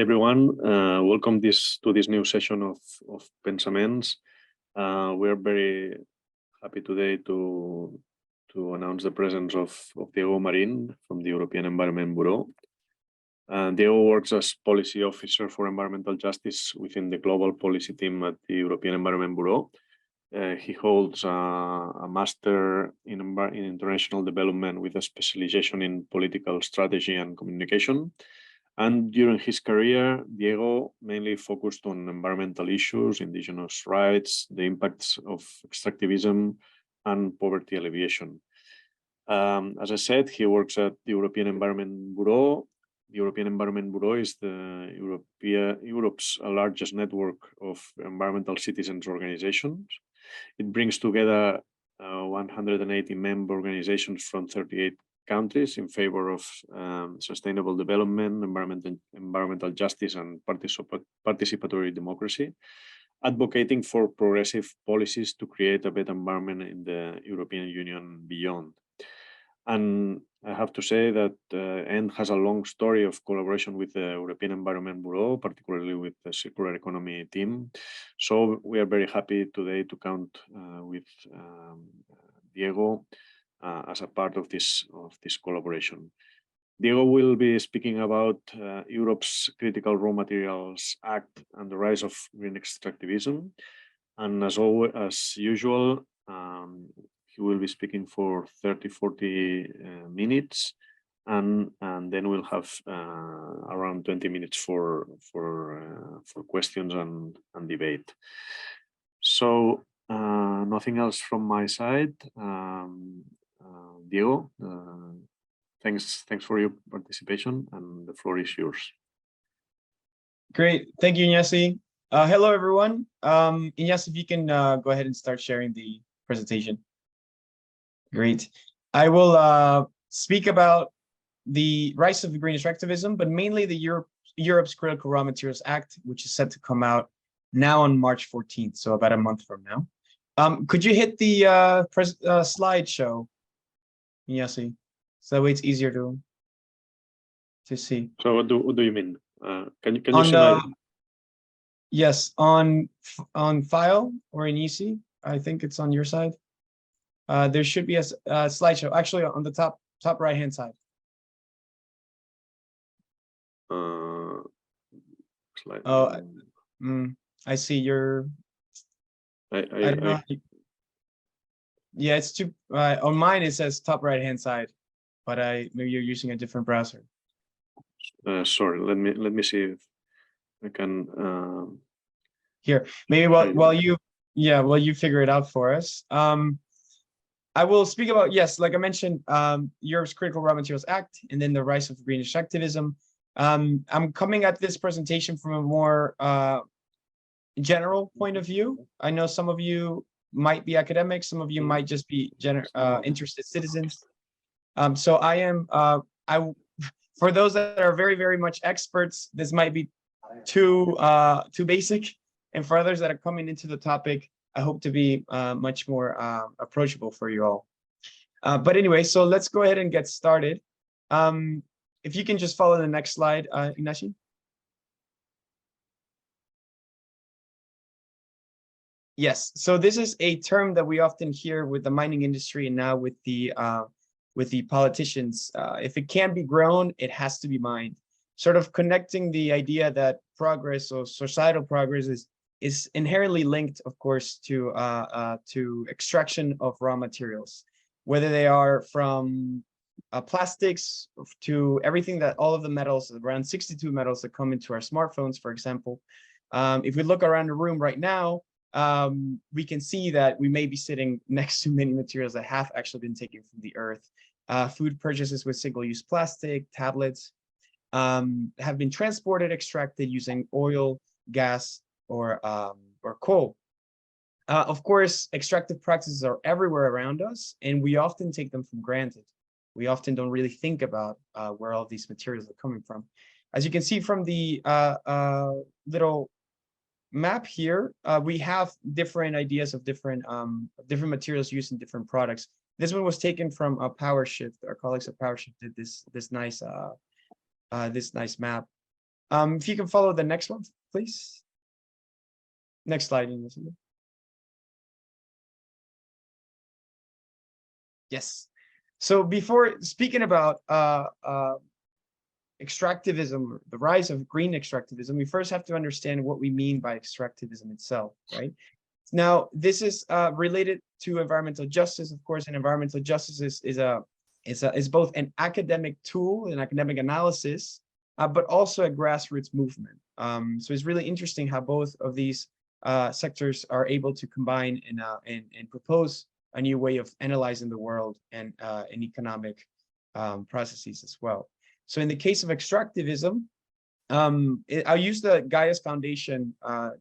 everyone. Welcome to this new session of PensamENTs. We are very happy today to announce the presence of Diego Marin from the European Environment Bureau. Diego works as Policy Officer for Environmental Justice within the Global Policy Team at the European Environment Bureau. He holds a Master in International Development with a specialization in Political Strategy and Communication. And during his career, Diego mainly focused on environmental issues, indigenous rights, the impacts of extractivism, and poverty alleviation. As I said, he works at the European Environment Bureau. The European Environment Bureau is Europe's largest network of environmental citizens organizations. It brings together 180 member organizations from 38 countries in favor of sustainable development, environmental justice, and participatory democracy, advocating for progressive policies to create a better environment in the European Union beyond. And I have to say that ENT has a long story of collaboration with the European Environment Bureau, particularly with the Circular Economy team. So we are very happy today to count with Diego as a part of this collaboration. Diego will be speaking about Europe's Critical Raw Materials Act and the rise of green extractivism. And as usual, he will be speaking for 30-40 minutes, and then we'll have around 20 minutes for questions and debate. So nothing else from my side. Diego, thanks for your participation, and the floor is yours. Great, thank you, Ignacy. Hello, everyone. Ignacy, if you can go ahead and start sharing the presentation. Great. I will speak about the rise of the green extractivism, but mainly the Europe's Critical Raw Materials Act, which is set to come out now on March 14th, so about a month from now. Could you hit the slideshow, Ignacy, so that way it's easier to see? So what do you mean? Can you see my... Yes, on file or in EC. I think it's on your side. There should be a slideshow actually on the top right hand side. Slide. Oh, I see your. I don't know. Yeah, it's too. On mine it says top right hand side, but maybe you're using a different browser. Sorry, let me see if I can. Here, maybe while you figure it out for us. I will speak about, yes, like I mentioned, Europe's Critical Raw Materials Act, and then the rise of green extractivism. I'm coming at this presentation from a more general point of view. I know some of you might be academics, some of you might just be interested citizens. So I am, for those that are very, very much experts, this might be too basic. And for others that are coming into the topic, I hope to be much more approachable for you all. But anyway, so let's go ahead and get started. If you can just follow the next slide, Ignacy. Yes, so this is a term that we often hear with the mining industry and now with the politicians. If it can be grown, it has to be mined. Sort of connecting the idea that progress or societal progress is inherently linked, of course, to extraction of raw materials, whether they are from plastics to everything that all of the metals, around 62 metals that come into our smartphones, for example. If we look around the room right now, we can see that we may be sitting next to many materials that have actually been taken from the earth. Food purchases with single-use plastic, tablets, have been transported, extracted using oil, gas, or coal. Of course, extractive practices are everywhere around us, and we often take them for granted. We often don't really think about where all these materials are coming from. As you can see from the little map here, we have different ideas of different materials used in different products. This one was taken from a PowerShift. Our colleagues at PowerShift did this nice map. If you can follow the next one, please. Next slide. Yes. So before speaking about extractivism, the rise of green extractivism, we first have to understand what we mean by extractivism itself, right? Now, this is related to environmental justice, of course, and environmental justice is both an academic tool, an academic analysis, but also a grassroots movement. So it's really interesting how both of these sectors are able to combine and propose a new way of analyzing the world and economic processes as well. So in the case of extractivism, I'll use the Gaia's Foundation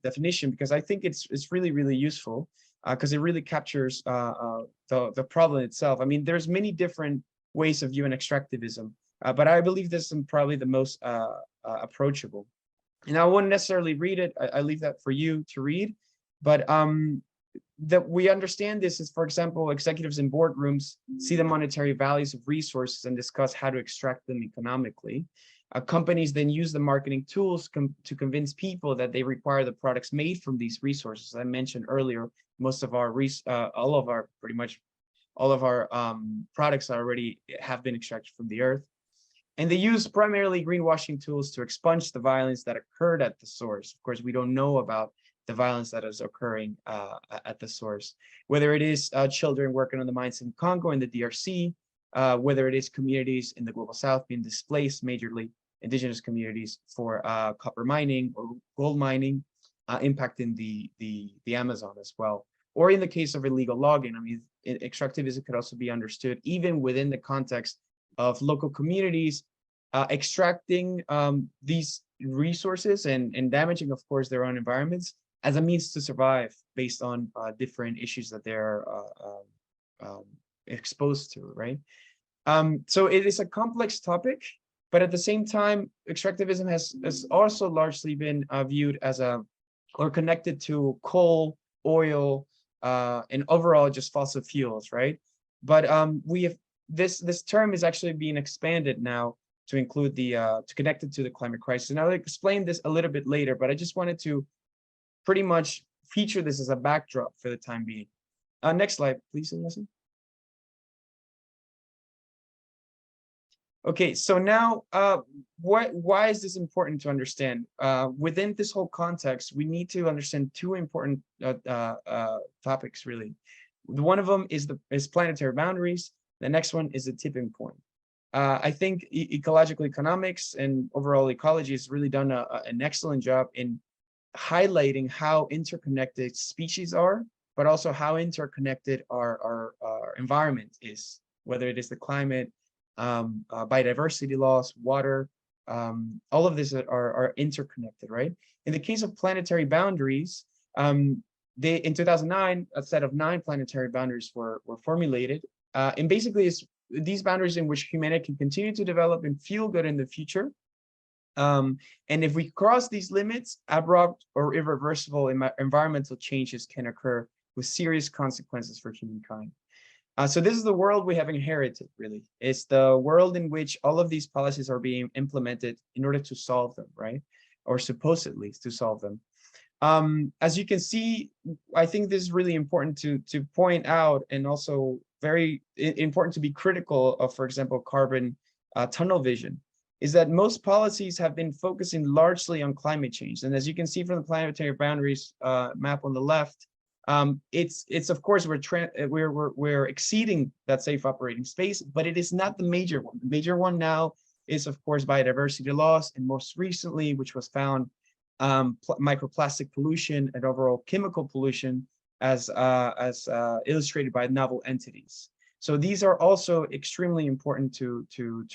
definition because I think it's really, really useful because it really captures the problem itself. I mean, there's many different ways of viewing extractivism, but I believe this is probably the most approachable. And I wouldn't necessarily read it. I leave that for you to read, but that we understand this is, for example, executives in boardrooms see the monetary values of resources and discuss how to extract them economically. Companies then use the marketing tools to convince people that they require the products made from these resources. As I mentioned earlier, most of our pretty much all of our products already have been extracted from the earth. And they use primarily greenwashing tools to expunge the violence that occurred at the source. Of course, we don't know about the violence that is occurring at the source, whether it is children working on the mines in Congo and the DRC, whether it is communities in the global south being displaced, majorly indigenous communities for copper mining or gold mining, impacting the Amazon as well. Or in the case of illegal logging, I mean, extractivism could also be understood even within the context of local communities extracting these resources and damaging, of course, their own environments as a means to survive based on different issues that they're exposed to, right? So it is a complex topic, but at the same time, extractivism has also largely been viewed as or connected to coal, oil, and overall just fossil fuels, right? But we have this term is actually being expanded now to include to connect it to the climate crisis. And I'll explain this a little bit later, but I just wanted to pretty much feature this as a backdrop for the time being. Next slide, please, Leslie. Okay, so now why is this important to understand? Within this whole context, we need to understand two important topics, really. One of them is planetary boundaries. The next one is the tipping point. I think ecological economics and overall ecology has really done an excellent job in highlighting how interconnected species are, but also how interconnected our environment is, whether it is the climate, biodiversity loss, water, all of these are interconnected, right? In the case of planetary boundaries, in 2009, a set of 9 planetary boundaries were formulated. And basically, it's these boundaries in which humanity can continue to develop and feel good in the future. And if we cross these limits, abrupt or irreversible environmental changes can occur with serious consequences for humankind. So this is the world we have inherited, really. It's the world in which all of these policies are being implemented in order to solve them, right? Or supposedly to solve them. As you can see, I think this is really important to point out, and also very important to be critical of, for example, carbon tunnel vision, is that most policies have been focusing largely on climate change. And as you can see from the planetary boundaries map on the left, it's of course we're exceeding that safe operating space, but it is not the major one. The major one now is, of course, biodiversity loss, and most recently, which was found, microplastic pollution and overall chemical pollution, as illustrated by novel entities. So these are also extremely important to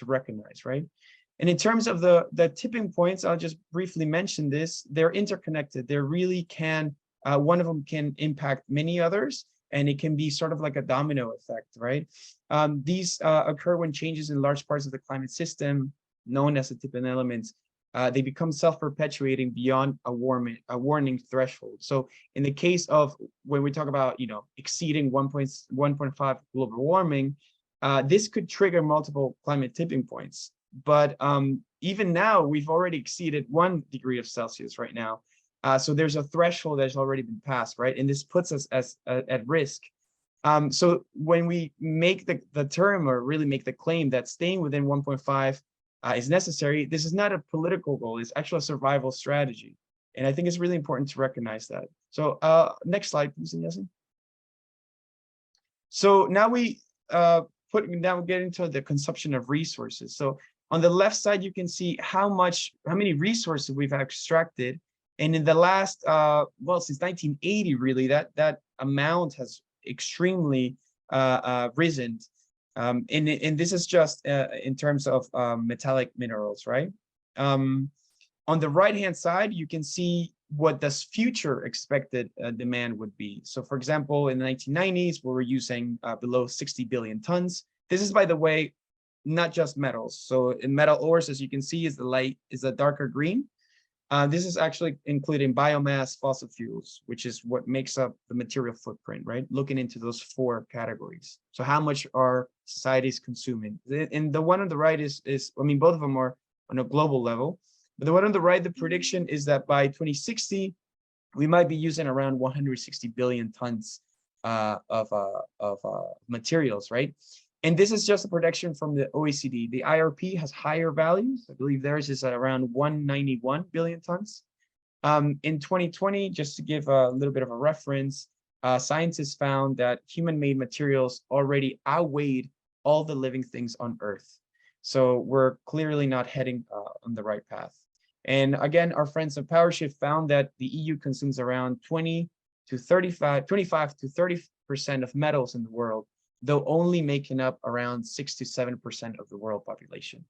recognize, right? And in terms of the tipping points, I'll just briefly mention this. They're interconnected. They really can. One of them can impact many others, and it can be sort of like a domino effect, right? These occur when changes in large parts of the climate system, known as the tipping elements, they become self-perpetuating beyond a warning threshold. So in the case of when we talk about, exceeding 1.5 global warming, this could trigger multiple climate tipping points. but even now we've already exceeded 1 degree of Celsius right now. So there's a threshold that's already been passed, right? And this puts us at risk. So when we make the term, or really make the claim that staying within 1.5 is necessary, this is not a political goal, it's actually a survival strategy. And I think it's really important to recognize that. So next slide, please, Yasin. So now we get into the consumption of resources. So on the left side, you can see how many resources we've extracted. And in the last, well, since 1980, really, that amount has extremely risen. And this is just in terms of metallic minerals, right? On the right-hand side, you can see what the future expected demand would be. So for example, in the 1990s, we were using below 60 billion tons. This is, by the way, not just metals. So in metal ores, as you can see, is a darker green. This is actually including biomass, fossil fuels, which is what makes up the material footprint, right? Looking into those 4 categories. So how much are societies consuming? And the one on the right is I mean, both of them are on a global level. But the one on the right, the prediction is that by 2060, we might be using around 160 billion tons of materials, right? And this is just a prediction from the OECD. The IRP has higher values. I believe theirs is around 191 billion tons. In 2020, just to give a little bit of a reference, scientists found that human-made materials already outweighed all the living things on Earth. So we're clearly not heading on the right path. And again, our friends at PowerShift found that the EU consumes around 25 to 30% of metals in the world, though only making up around 6 to 7% of the world population.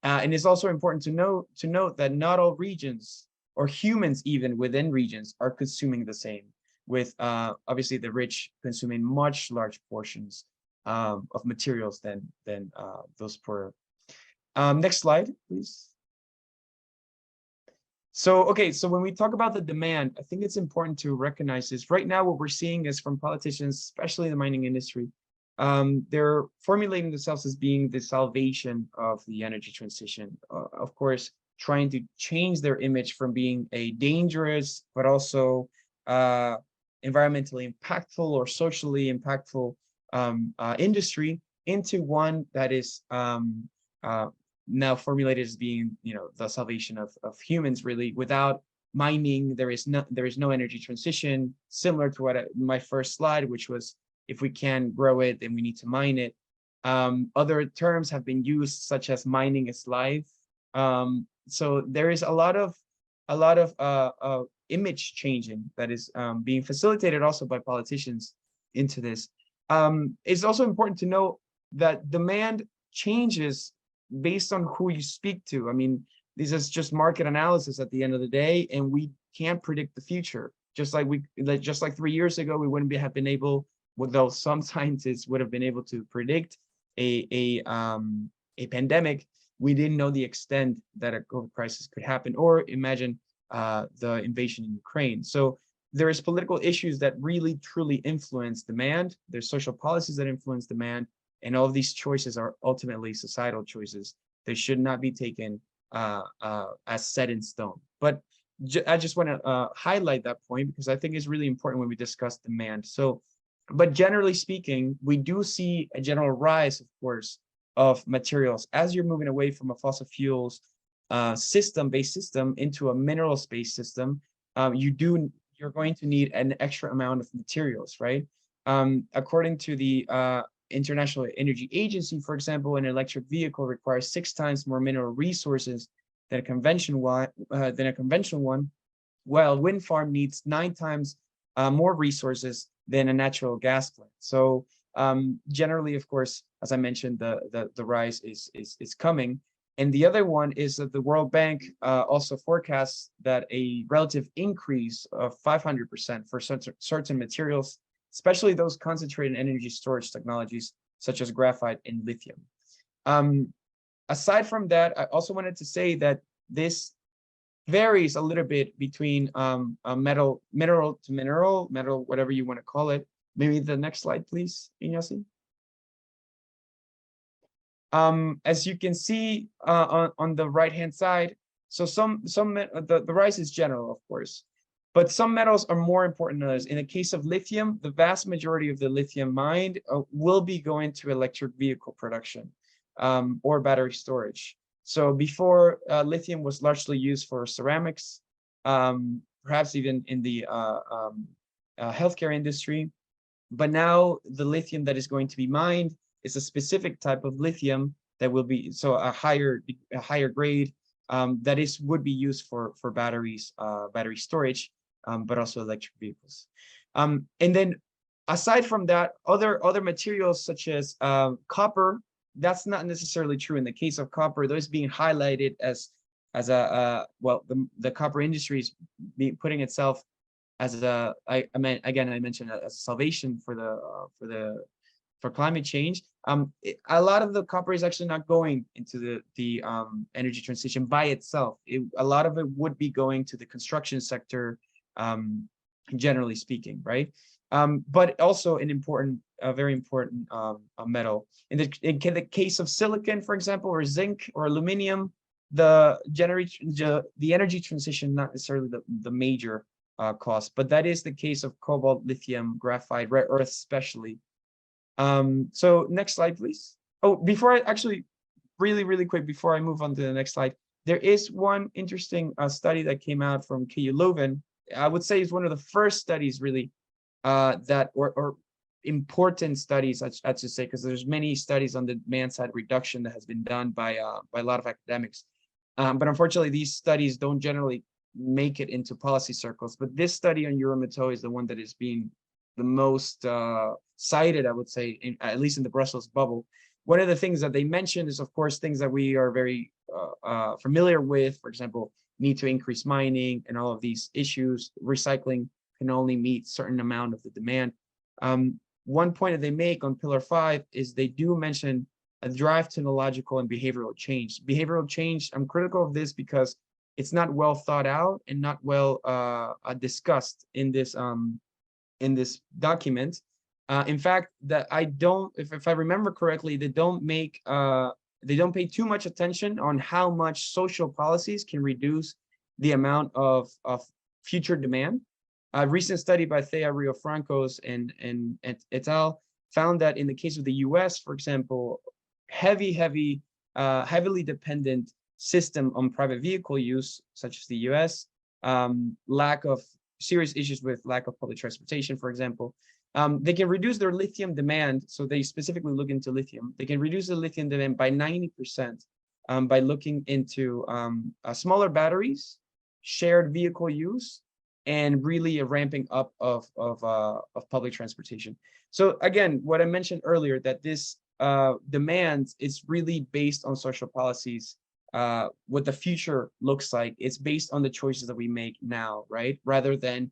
And it's also important to note that not all regions, or humans even within regions, are consuming the same, with obviously the rich consuming much large portions of materials than those poorer. Next slide, please. So, okay, so when we talk about the demand, I think it's important to recognize this. Right now, what we're seeing is from politicians, especially the mining industry, they're formulating themselves as being the salvation of the energy transition. Of course, trying to change their image from being a dangerous, but also environmentally impactful or socially impactful industry into one that is now formulated as being, the salvation of humans. Really, without mining, there is no energy transition. Similar to what my first slide, which was, if we can grow it, then we need to mine it. Other terms have been used, such as mining is life. So there is a lot of image changing that is being facilitated also by politicians into this. It's also important to know that demand changes based on who you speak to. I mean, this is just market analysis at the end of the day, and we can't predict the future. Just like 3 years ago, we wouldn't have been able, though some scientists would have been able to predict a pandemic, we didn't know the extent that a COVID crisis could happen, or imagine the invasion in Ukraine. So there's political issues that really truly influence demand. There's social policies that influence demand. And all of these choices are ultimately societal choices. They should not be taken as set in stone. But I just want to highlight that point, because I think it's really important when we discuss demand. So, but generally speaking, we do see a general rise, of course, of materials as you're moving away from a fossil fuels based system into a minerals-based system. You're going to need an extra amount of materials, right? According to the International Energy Agency, for example, an electric vehicle requires 6 times more mineral resources than a conventional one, while wind farm needs 9 times more resources than a natural gas plant. So generally, of course, as I mentioned, the rise is coming. And the other one is that the World Bank also forecasts that a relative increase of 500% for certain materials, especially those concentrated energy storage technologies such as graphite and lithium. Aside from that, I also wanted to say that this varies a little bit between mineral to mineral, whatever you want to call it. Maybe the next slide, please, Ignacy. As you can see on the right-hand side, so the rise is general, of course, but some metals are more important than others. In the case of lithium, the vast majority of the lithium mined will be going to electric vehicle production or battery storage. So before, lithium was largely used for ceramics, perhaps even in the healthcare industry. But now the lithium that is going to be mined is a specific type of lithium that will be a higher grade that would be used for batteries, battery storage, but also electric vehicles. And then aside from that, other materials such as copper, that's not necessarily true. In the case of copper, those being highlighted as well, the copper industry is putting itself as I mentioned as a salvation for climate change. A lot of the copper is actually not going into the energy transition by itself. A lot of it would be going to the construction sector, generally speaking, right? But also a very important metal. In the case of silicon, for example, or zinc or aluminum, the energy transition not necessarily the major cost, but that is the case of cobalt, lithium, graphite, rare earth, especially. So next slide, please. Oh, before I actually, really quick, before I move on to the next slide, there is one interesting study that came out from KU Leuven. I would say it's one of the first studies really that or important studies, I should say, because there's many studies on the demand side reduction that has been done by a lot of academics. But unfortunately, these studies don't generally make it into policy circles. But this study on Eurometaux is the one that is being the most cited, I would say, at least in the Brussels bubble. One of the things that they mentioned is, of course, things that we are very familiar with. For example, need to increase mining and all of these issues. Recycling can only meet certain amount of the demand. One point that they make on Pillar 5 is they do mention a drive technological and behavioral change. Behavioral change, I'm critical of this because it's not well thought out and not well discussed in this document. In fact, that if I remember correctly, they don't pay too much attention on how much social policies can reduce the amount of future demand. A recent study by Thea Riofrancos and et al. Found that in the case of the US, for example, heavily dependent system on private vehicle use, such as the US, serious issues with lack of public transportation, for example, they can reduce their lithium demand. So they specifically look into lithium. They can reduce the lithium demand by 90% by looking into smaller batteries, shared vehicle use, and really a ramping up of public transportation. So again, what I mentioned earlier, that this demand is really based on social policies. What the future looks like, it's based on the choices that we make now, right? Rather than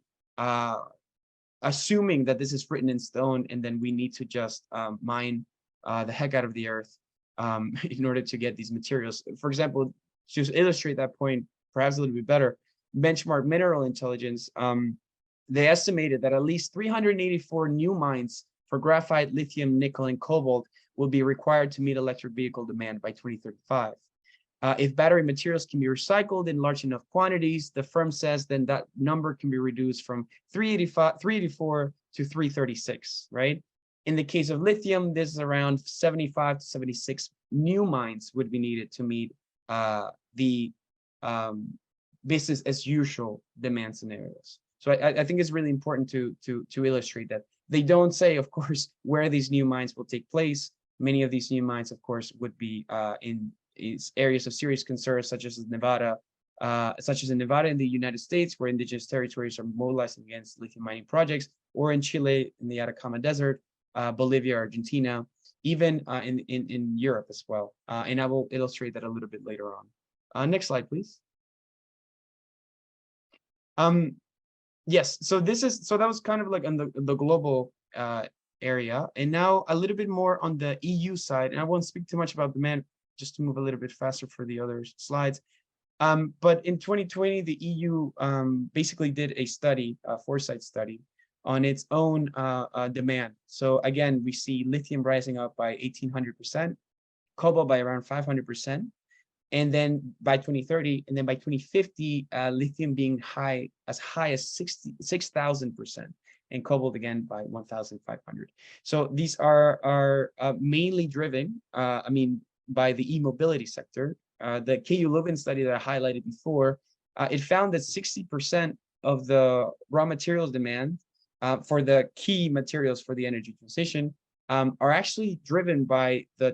assuming that this is written in stone and then we need to just mine the heck out of the earth in order to get these materials. For example, to illustrate that point perhaps a little bit better, Benchmark Mineral Intelligence, they estimated that at least 384 new mines for graphite, lithium, nickel, and cobalt will be required to meet electric vehicle demand by 2035. If battery materials can be recycled in large enough quantities, the firm says then that number can be reduced from 384 to 336, right? In the case of lithium, this is around 75 to 76 new mines would be needed to meet the business as usual demand scenarios. So I think it's really important to illustrate that. They don't say, of course, where these new mines will take place. Many of these new mines, of course, would be in areas of serious concern, such as Nevada, in the United States, where indigenous territories are mobilizing against lithium mining projects, or in Chile, in the Atacama Desert, Bolivia, Argentina, even in Europe as well. And I will illustrate that a little bit later on. Next slide, please. Yes, so that was kind of like on the global area, and now a little bit more on the EU side. And I won't speak too much about demand, just to move a little bit faster for the other slides. But in 2020, the EU basically did a study, a foresight study, on its own demand. So again, we see lithium rising up by 1,800%. cobalt by around 500%. And then by 2030, and then by 2050, lithium being as high as 6,000%, and cobalt again by 1,500. So these are mainly driven, by the e-mobility sector. The KU Leuven study that I highlighted before, it found that 60% of the raw materials demand for the key materials for the energy transition are actually driven by the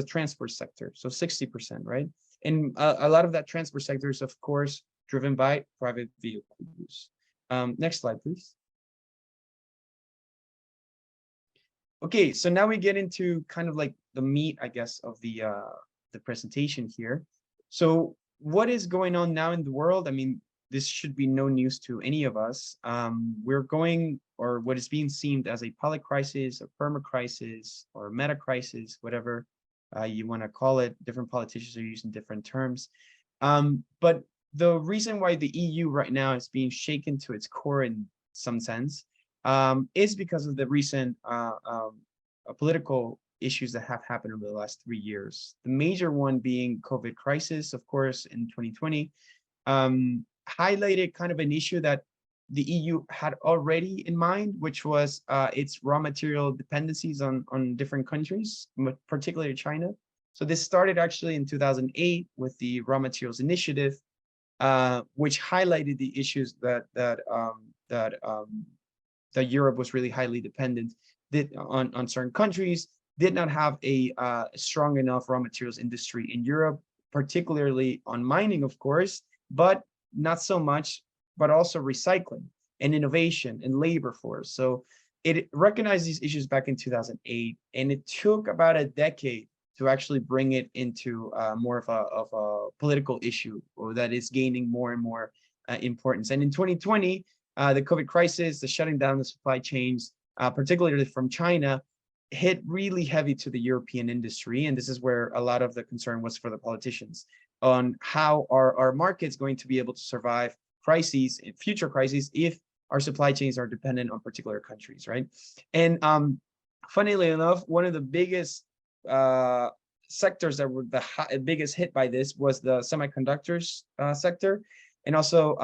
transport sector. So 60%, right? And a lot of that transport sector is, of course, driven by private vehicle use. Next slide, please. Okay, so now we get into kind of like the meat, I guess, of the presentation here. So what is going on now in the world? I mean, this should be no news to any of us. We're going, or what is being seen as a poly crisis, a perma crisis, or meta crisis, whatever you want to call it. Different politicians are using different terms. But the reason why the EU right now is being shaken to its core in some sense is because of the recent political issues that have happened over the last 3 years. The major one being COVID crisis, of course, in 2020, highlighted kind of an issue that the EU had already in mind, which was its raw material dependencies on different countries, particularly China. So this started actually in 2008 with the Raw Materials Initiative, which highlighted the issues that Europe was really highly dependent on certain countries, did not have a strong enough raw materials industry in Europe, particularly on mining, of course, but not so much, but also recycling and innovation and labor force. So it recognized these issues back in 2008, and it took about a decade to actually bring it into more of a political issue, or that is gaining more and more importance. And in 2020, the COVID crisis, the shutting down the supply chains, particularly from China, hit really heavy to the European industry. And this is where a lot of the concern was for the politicians on how are our markets going to be able to survive crises, future crises, if our supply chains are dependent on particular countries, right? And funnily enough, one of the biggest sectors that were the biggest hit by this was the semiconductors sector, and also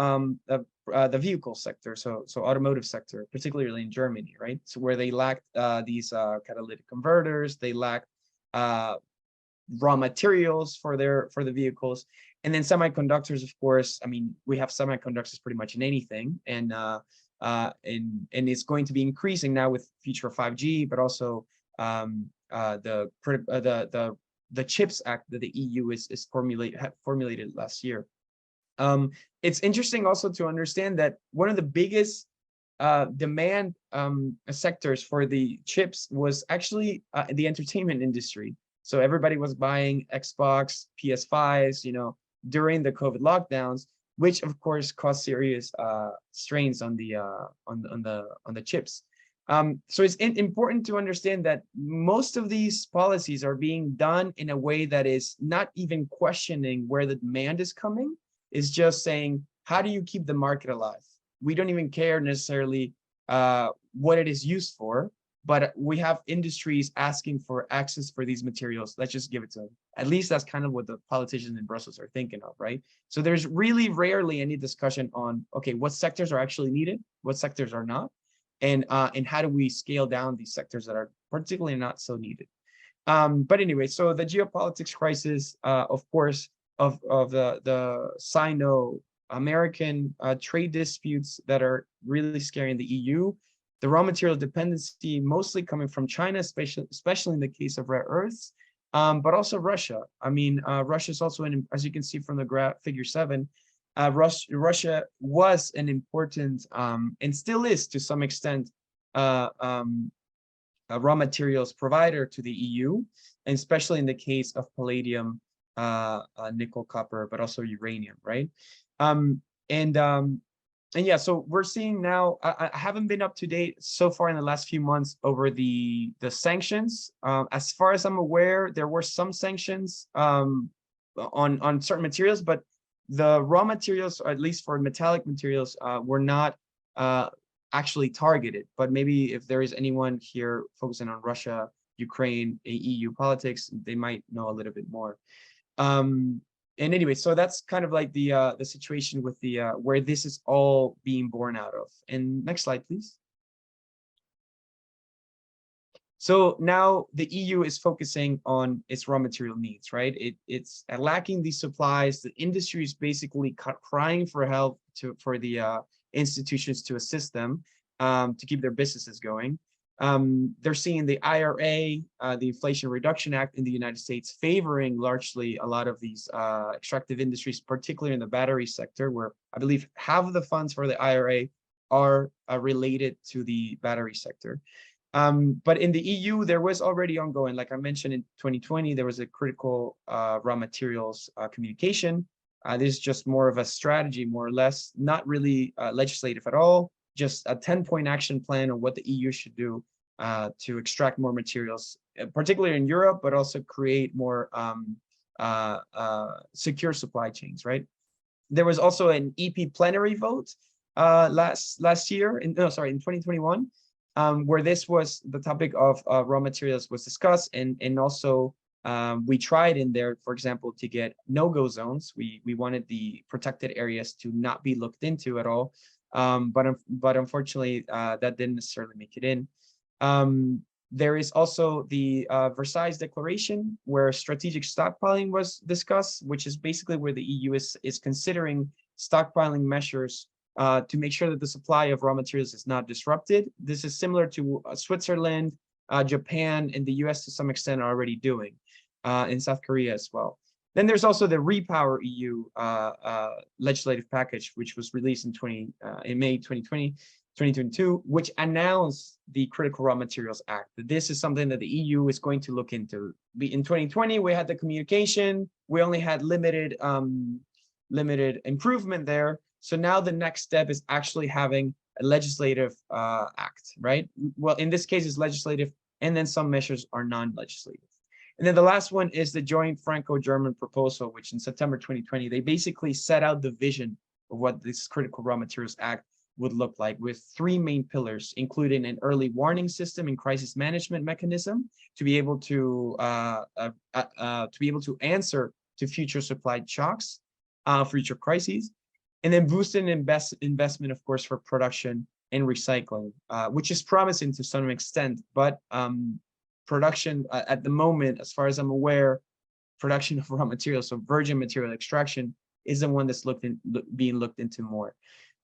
the vehicle sector, so automotive sector, particularly in Germany, right? So where they lacked these catalytic converters, they lacked raw materials for the vehicles, and then semiconductors, of course. I mean, we have semiconductors pretty much in anything, and it's going to be increasing now with future 5G, but also the CHIPS Act that the EU is formulated last year. It's interesting also to understand that one of the biggest demand sectors for the chips was actually the entertainment industry. So everybody was buying Xbox, PS5s, during the COVID lockdowns, which of course caused serious strains on the chips. So it's important to understand that most of these policies are being done in a way that is not even questioning where the demand is coming. Is just saying, how do you keep the market alive? We don't even care necessarily what it is used for, but we have industries asking for access for these materials. Let's just give it to them. At least that's kind of what the politicians in Brussels are thinking of, right? So there's really rarely any discussion on, okay, what sectors are actually needed, what sectors are not, and how do we scale down these sectors that are particularly not so needed. But anyway, so the geopolitics crisis, of course, of the Sino-American trade disputes that are really scaring the EU, the raw material dependency mostly coming from China, especially in the case of rare earths, but also Russia. I mean, Russia is also, as you can see from the graph, figure 7, Russia was an important, and still is to some extent, a raw materials provider to the EU, and especially in the case of palladium, nickel, copper, but also uranium, right? And yeah, so we're seeing now, I haven't been up to date so far in the last few months over the sanctions. As far as I'm aware, there were some sanctions on certain materials, but the raw materials, or at least for metallic materials, were not actually targeted. But maybe if there is anyone here focusing on Russia, Ukraine, EU politics, they might know a little bit more. And anyway, so that's kind of like the situation with the where this is all being born out of. And next slide, please. So now the EU is focusing on its raw material needs, right? It's lacking these supplies. The industry is basically crying for help for the institutions to assist them to keep their businesses going. They're seeing the IRA, the Inflation Reduction Act in the United States, favoring largely a lot of these extractive industries, particularly in the battery sector, where I believe half of the funds for the IRA are related to the battery sector. But in the EU, there was already ongoing, like I mentioned in 2020, there was a critical raw materials communication. This is just more of a strategy, more or less, not really legislative at all, just a 10-point action plan on what the EU should do to extract more materials, particularly in Europe, but also create more secure supply chains, right? There was also an EP plenary vote last year, in 2021, where this was the topic of raw materials was discussed, and also we tried in there, for example, to get no-go zones. We wanted the protected areas to not be looked into at all, but unfortunately that didn't necessarily make it in. There is also the Versailles Declaration, where strategic stockpiling was discussed, which is basically where the EU is considering stockpiling measures to make sure that the supply of raw materials is not disrupted. This is similar to Switzerland, Japan, and the US to some extent are already doing, in South Korea as well. Then there's also the Repower EU legislative package, which was released in May 2022, which announced the Critical Raw Materials Act. This is something that the EU is going to look into. In 2020, we had the communication. We only had limited improvement there. So now the next step is actually having a legislative act, right? Well, in this case, it's legislative, and then some measures are non-legislative. And then the last one is the joint Franco-German proposal, which in September 2020, they basically set out the vision of what this Critical Raw Materials Act would look like, with 3 main pillars, including an early warning system and crisis management mechanism to be able to answer to future supply shocks, future crises. And then boosting investment, of course, for production and recycling, which is promising to some extent, but production at the moment, as far as I'm aware, production of raw materials, so virgin material extraction, is the one that's being looked into more.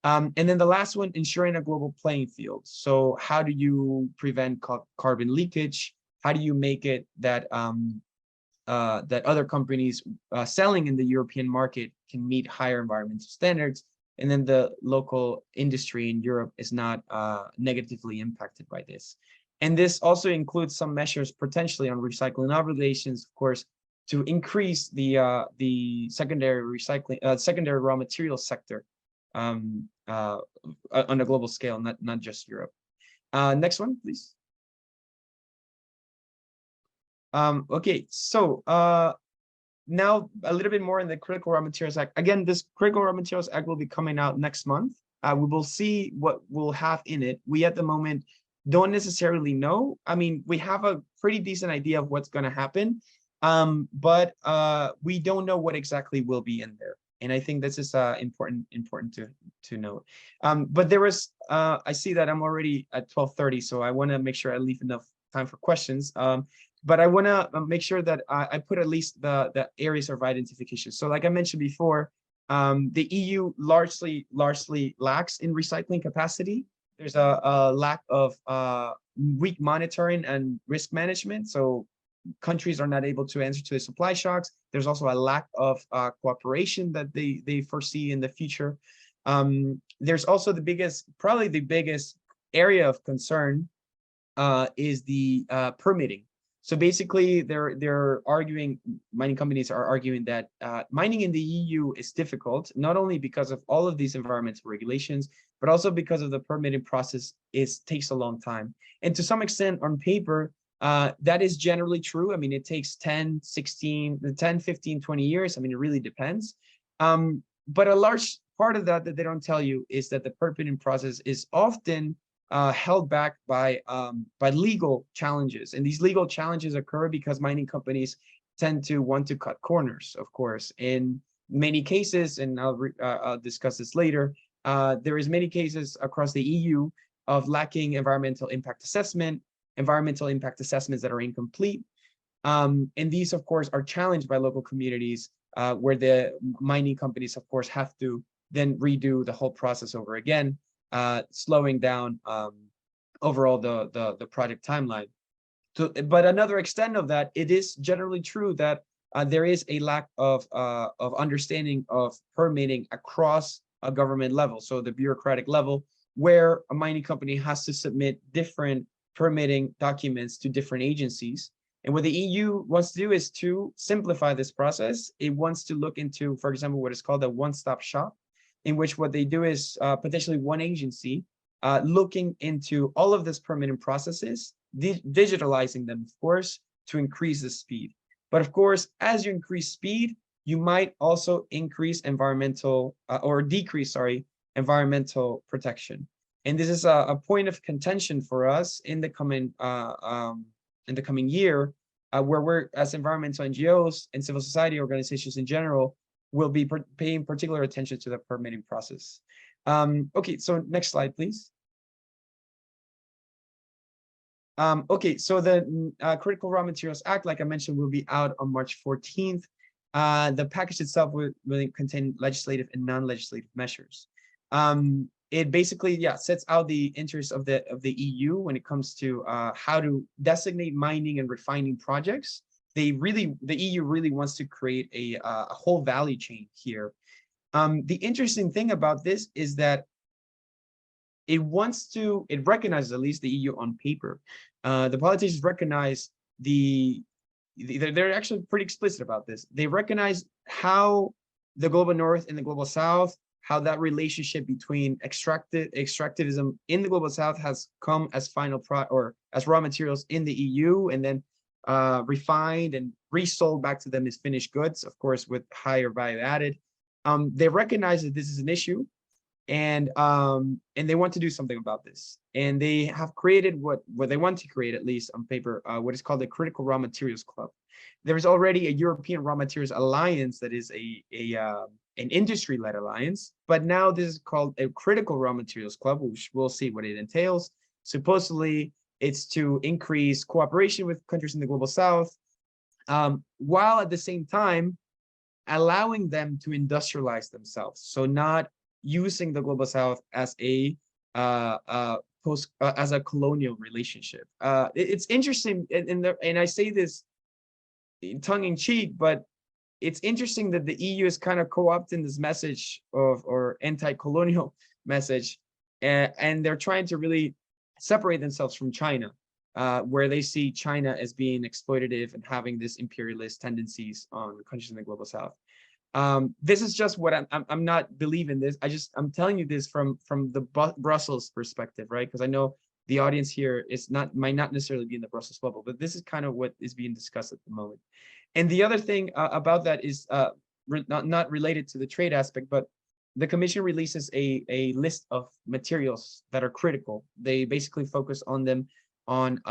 And then the last one, ensuring a global playing field. So how do you prevent carbon leakage? How do you make it that that other companies selling in the European market can meet higher environmental standards, and then the local industry in Europe is not negatively impacted by this. And this also includes some measures potentially on recycling obligations, of course, to increase the secondary recycling, secondary raw material sector on a global scale, not just Europe. Next one, please. Okay, so now a little bit more in the Critical Raw Materials Act. Again, this Critical Raw Materials Act will be coming out next month. We will see what we'll have in it. We at the moment don't necessarily know. I mean, we have a pretty decent idea of what's going to happen, but we don't know what exactly will be in there. And I think this is important to note. But there was, I see that I'm already at 12:30, so I want to make sure I leave enough time for questions. But I want to make sure that I put at least the areas of identification. So like I mentioned before, the EU largely lacks in recycling capacity. There's a lack of weak monitoring and risk management. So countries are not able to answer to the supply shocks. There's also a lack of cooperation that they foresee in the future. There's also probably the biggest area of concern is the permitting. So basically, they're arguing, mining companies are arguing that mining in the EU is difficult, not only because of all of these environmental regulations, but also because of the permitting process takes a long time. And to some extent, on paper, that is generally true. I mean, it takes 10, 15, 20 years. I mean, it really depends. But a large part of that they don't tell you is that the permitting process is often held back by legal challenges. And these legal challenges occur because mining companies tend to want to cut corners, of course. In many cases, and I'll discuss this later, there is many cases across the EU of lacking environmental impact assessments that are incomplete. And these, of course, are challenged by local communities where the mining companies, of course, have to then redo the whole process over again, slowing down overall the project timeline. But another extent of that, it is generally true that there is a lack of understanding of permitting across a government level, so the bureaucratic level, where a mining company has to submit different permitting documents to different agencies. And what the EU wants to do is to simplify this process. It wants to look into, for example, what is called a one-stop shop, in which what they do is potentially one agency looking into all of these permitting processes, digitalizing them, of course, to increase the speed. But of course, as you increase speed, you might also increase environmental or decrease, sorry, environmental protection. And this is a point of contention for us in the coming year, where we're, as environmental NGOs and civil society organizations in general, will be paying particular attention to the permitting process. Okay, so next slide, please. Okay, so the Critical Raw Materials Act, like I mentioned, will be out on March 14th. The package itself will contain legislative and non-legislative measures. It basically, sets out the interests of the EU when it comes to how to designate mining and refining projects. The EU really wants to create a whole value chain here. The interesting thing about this is that it recognizes, at least the EU on paper, the politicians recognize they're actually pretty explicit about this. They recognize how the global north and the global south, how that relationship between extractivism in the global south has come as as raw materials in the EU, and then refined and resold back to them as finished goods, of course, with higher value added. They recognize that this is an issue, and they want to do something about this. And they have created what they want to create, at least on paper, what is called the Critical Raw Materials Club. There is already a European Raw Materials Alliance that is an industry-led alliance, but now this is called a Critical Raw Materials Club, which we'll see what it entails. Supposedly, it's to increase cooperation with countries in the global south, while at the same time allowing them to industrialize themselves. So not using the global south as as a colonial relationship. It's interesting, and I say this tongue in cheek, but it's interesting that the EU is kind of co-opting this message or anti-colonial message, and they're trying to really separate themselves from China, where they see China as being exploitative and having this imperialist tendencies on countries in the global south. This is just what I'm not believing this. I'm telling you this from the Brussels perspective, right? Because I know the audience here might not necessarily be in the Brussels bubble, but this is kind of what is being discussed at the moment. And the other thing about that is not related to the trade aspect, but the Commission releases a list of materials that are critical. They basically focus on them on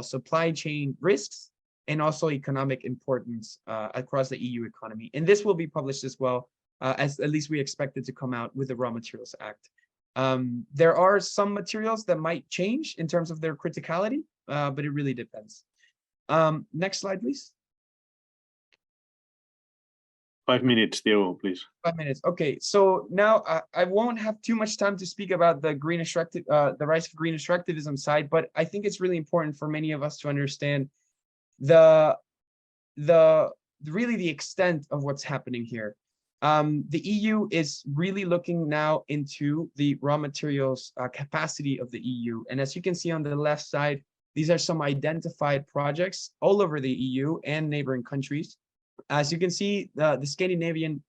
supply chain risks and also economic importance across the EU economy. And this will be published as well, as at least we expect it to come out with the Raw Materials Act. There are some materials that might change in terms of their criticality, but it really depends. Next slide, please. 5 minutes, Diego, please. 5 minutes. Okay, so now I won't have too much time to speak about the the rise of green extractivism side, but I think it's really important for many of us to understand really the extent of what's happening here. The EU is really looking now into the raw materials capacity of the EU, and as you can see on the left side, these are some identified projects all over the EU and neighboring countries. As you can see, the Scandinavian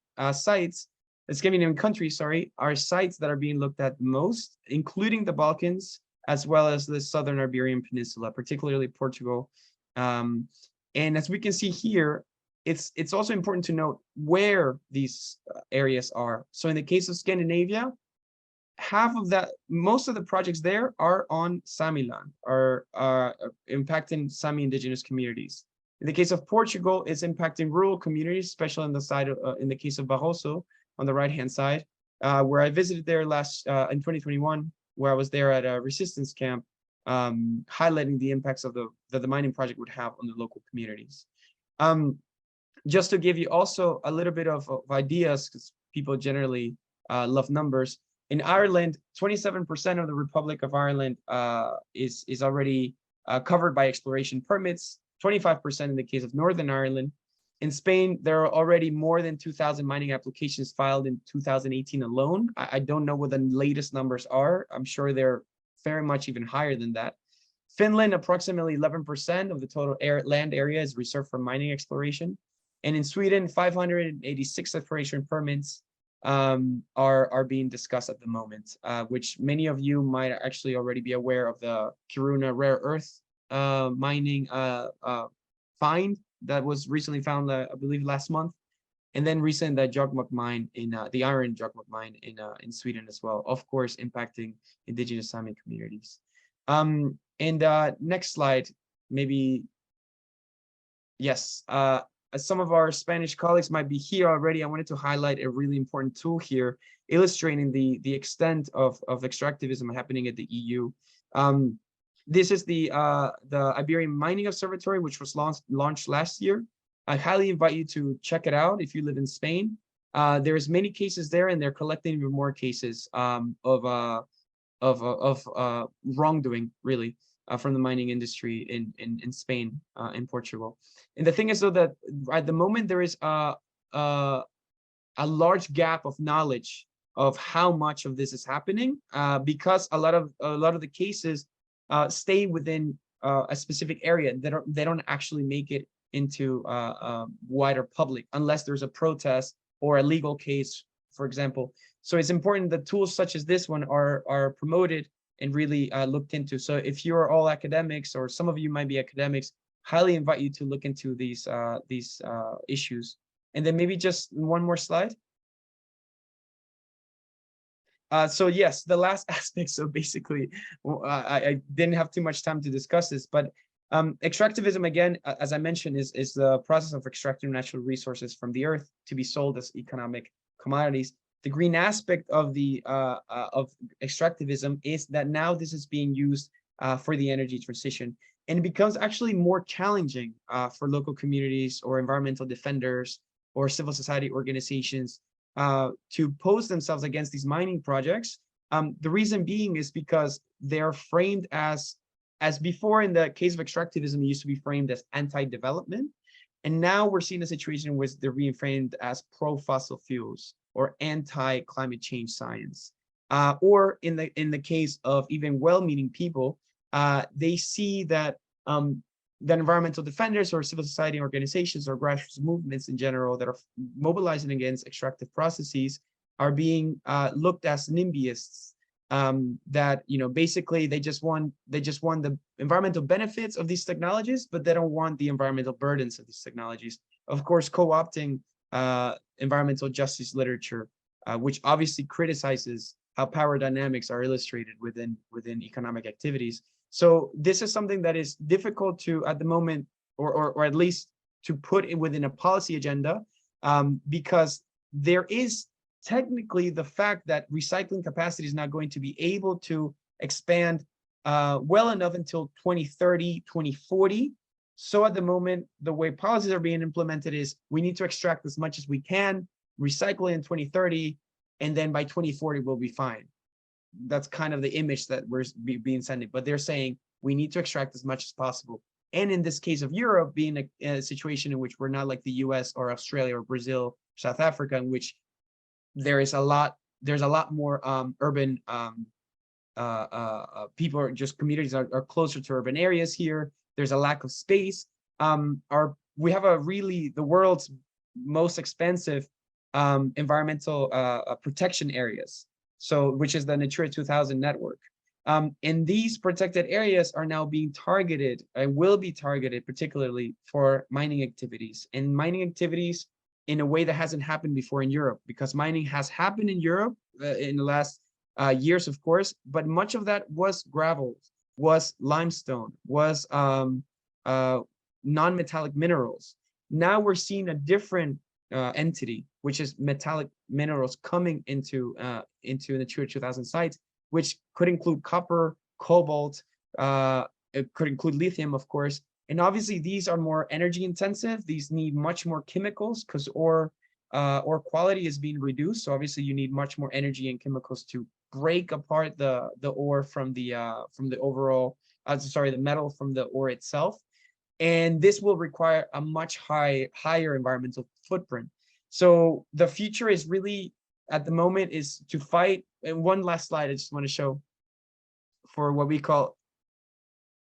countries, sorry, are sites that are being looked at most, including the Balkans, as well as the Southern Iberian Peninsula, particularly Portugal. And as we can see here, it's also important to note where these areas are. So in the case of Scandinavia, half of that, most of the projects there are on Sami land, are impacting Sami indigenous communities. In the case of Portugal, it's impacting rural communities, especially on the side of, in the case of Barroso, on the right-hand side, where I visited there last in 2021, where I was there at a resistance camp, highlighting the impacts of that the mining project would have on the local communities. Just to give you also a little bit of ideas, because people generally love numbers. In Ireland, 27% of the Republic of Ireland is already covered by exploration permits, 25% in the case of Northern Ireland. In Spain, there are already more than 2,000 mining applications filed in 2018 alone. I don't know what the latest numbers are. I'm sure they're very much even higher than that. Finland, approximately 11% of the total land area is reserved for mining exploration. And in Sweden, 586 exploration permits are being discussed at the moment, which many of you might actually already be aware of the Kiruna rare earth mining find that was recently found, I believe, last month. And then recent the Jokkmokk mine in the iron Jokkmokk mine in Sweden as well, of course, impacting indigenous Sami communities. And next slide, maybe. Yes, as some of our Spanish colleagues might be here already, I wanted to highlight a really important tool here, illustrating the extent of extractivism happening at the EU. This is the Iberian Mining Observatory, which was launched last year. I highly invite you to check it out if you live in Spain. There's many cases there, and they're collecting even more cases of wrongdoing, really, from the mining industry in Spain, in Portugal. And the thing is, though, that at the moment there is a large gap of knowledge of how much of this is happening, because a lot of the cases stay within a specific area. They don't actually make it into wider public unless there's a protest or a legal case, for example. So it's important that tools such as this one are promoted and really looked into. So if you're all academics, or some of you might be academics, highly invite you to look into these issues. And then maybe just one more slide. So yes, the last aspect. So basically, I didn't have too much time to discuss this, but extractivism, again, as I mentioned, is the process of extracting natural resources from the earth to be sold as economic commodities. The green aspect of the of extractivism is that now this is being used for the energy transition, and it becomes actually more challenging for local communities or environmental defenders or civil society organizations to pose themselves against these mining projects. The reason being is because they're framed as before. In the case of extractivism, it used to be framed as anti-development, and now we're seeing a situation where they're being framed as pro-fossil fuels or anti-climate change science. Or in the case of even well-meaning people, they see that that environmental defenders or civil society organizations or grassroots movements in general that are mobilizing against extractive processes are being looked as NIMBYists, that, you know, basically they just want the environmental benefits of these technologies, but they don't want the environmental burdens of these technologies. Of course, co-opting environmental justice literature, which obviously criticizes how power dynamics are illustrated within economic activities. So this is something that is difficult to, at the moment, or at least to put in within a policy agenda, because there is technically the fact that recycling capacity is not going to be able to expand well enough until 2030, 2040. So at the moment, the way policies are being implemented is we need to extract as much as we can, recycle it in 2030, and then by 2040, we'll be fine. That's kind of the image that we're being sent. But they're saying we need to extract as much as possible. And in this case of Europe, being a situation in which we're not like the US or Australia or Brazil, South Africa, in which there's a lot more urban people, are just communities are closer to urban areas here. There's a lack of space. We have the world's most expensive environmental protection areas, so which is the Natura 2000 network. And these protected areas are now being targeted and will be targeted particularly for mining activities, and mining activities in a way that hasn't happened before in Europe, because mining has happened in Europe in the last years, of course, but much of that was gravel, was limestone, was non-metallic minerals. Now we're seeing a different entity, which is metallic minerals coming into Natura 2000 sites, which could include copper, cobalt, it could include lithium, of course. And obviously these are more energy intensive. These need much more chemicals because ore quality is being reduced. So obviously you need much more energy and chemicals to break apart the ore from the overall, the metal from the ore itself. And this will require a much higher environmental footprint. So the future is really, at the moment, is to fight. And one last slide I just want to show for what we call,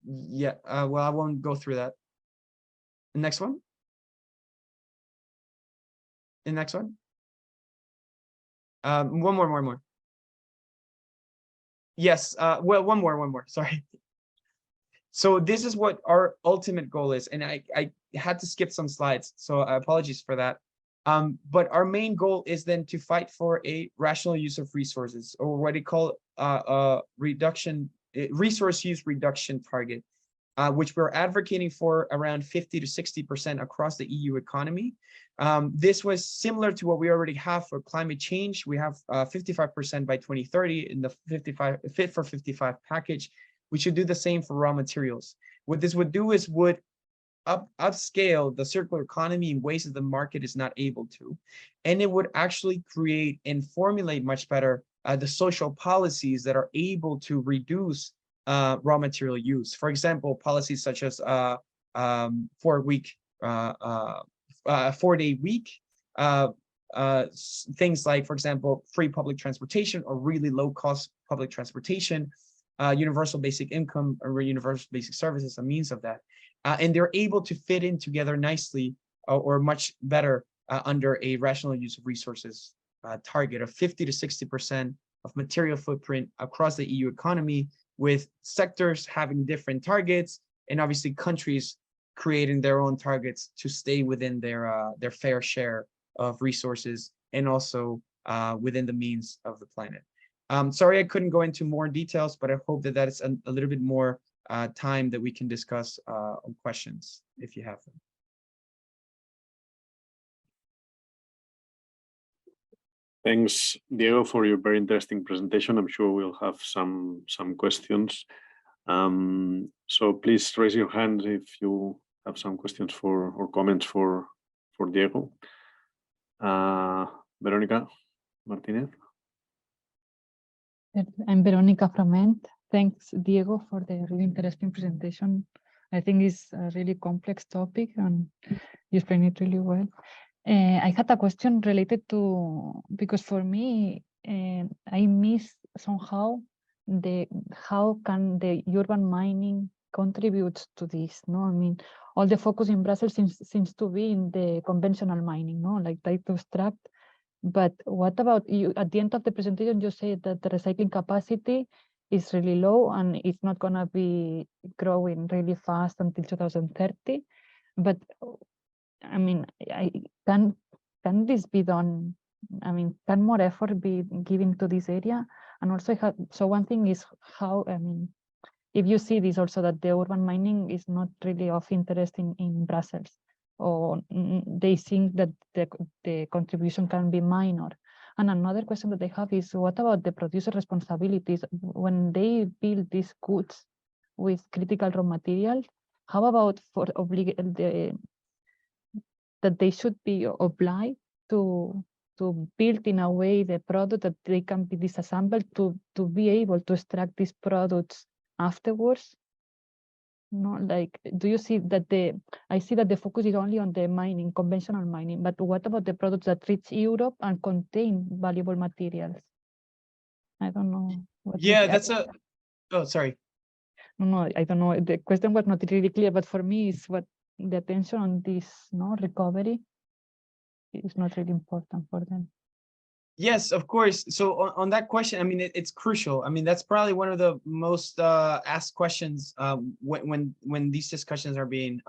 well, I won't go through that. The next one. The next one. One more. Yes, well, one more, sorry. So this is what our ultimate goal is. And I had to skip some slides, so apologies for that. But our main goal is then to fight for a rational use of resources, or what they call resource use reduction target, which we're advocating for around 50 to 60% across the EU economy. This was similar to what we already have for climate change. We have 55% by 2030 in the Fit for 55 package. We should do the same for raw materials. What this would do is would upscale the circular economy in ways that the market is not able to. And it would actually create and formulate much better the social policies that are able to reduce raw material use. For example, policies such as 4-day week, things like, for example, free public transportation or really low cost public transportation, universal basic income or universal basic services, a means of that. And they're able to fit in together nicely or much better under a rational use of resources target of 50 to 60% of material footprint across the EU economy, with sectors having different targets and obviously countries creating their own targets to stay within their fair share of resources and also within the means of the planet. Sorry, I couldn't go into more details, but I hope that that is a little bit more time that we can discuss on questions if you have them. Thanks, Diego, for your very interesting presentation. I'm sure we'll have some questions. So please raise your hand if you have some questions or comments for Diego. Veronica Martinez. I'm Veronica from ENT. Thanks, Diego, for the really interesting presentation. I think it's a really complex topic and you explained it really well. I had a question related to, because for me, I miss somehow how can the urban mining contribute to this? No, I mean, all the focus in Brussels seems to be in the conventional mining, no, like try to extract. But what about you? At the end of the presentation, you said that the recycling capacity is really low and it's not going to be growing really fast until 2030. But I mean, can this be done? I mean, can more effort be given to this area? And also, so one thing is how, I mean, if you see this also that the urban mining is not really of interest in Brussels, or they think that the contribution can be minor. And another question that they have is, what about the producer responsibilities when they build these goods with critical raw materials? How about for that they should be obliged to build in a way the product that they can be disassembled to be able to extract these products afterwards? No, like, do you see that I see that the focus is only on the mining, conventional mining, but what about the products that reach Europe and contain valuable materials? I don't know. Yeah, that's oh, sorry. No, I don't know. The question was not really clear, but for me, it's what the attention on this, no, recovery is not really important for them. Yes, of course. So on that question, I mean, it's crucial. I mean, that's probably one of the most asked questions when these discussions are being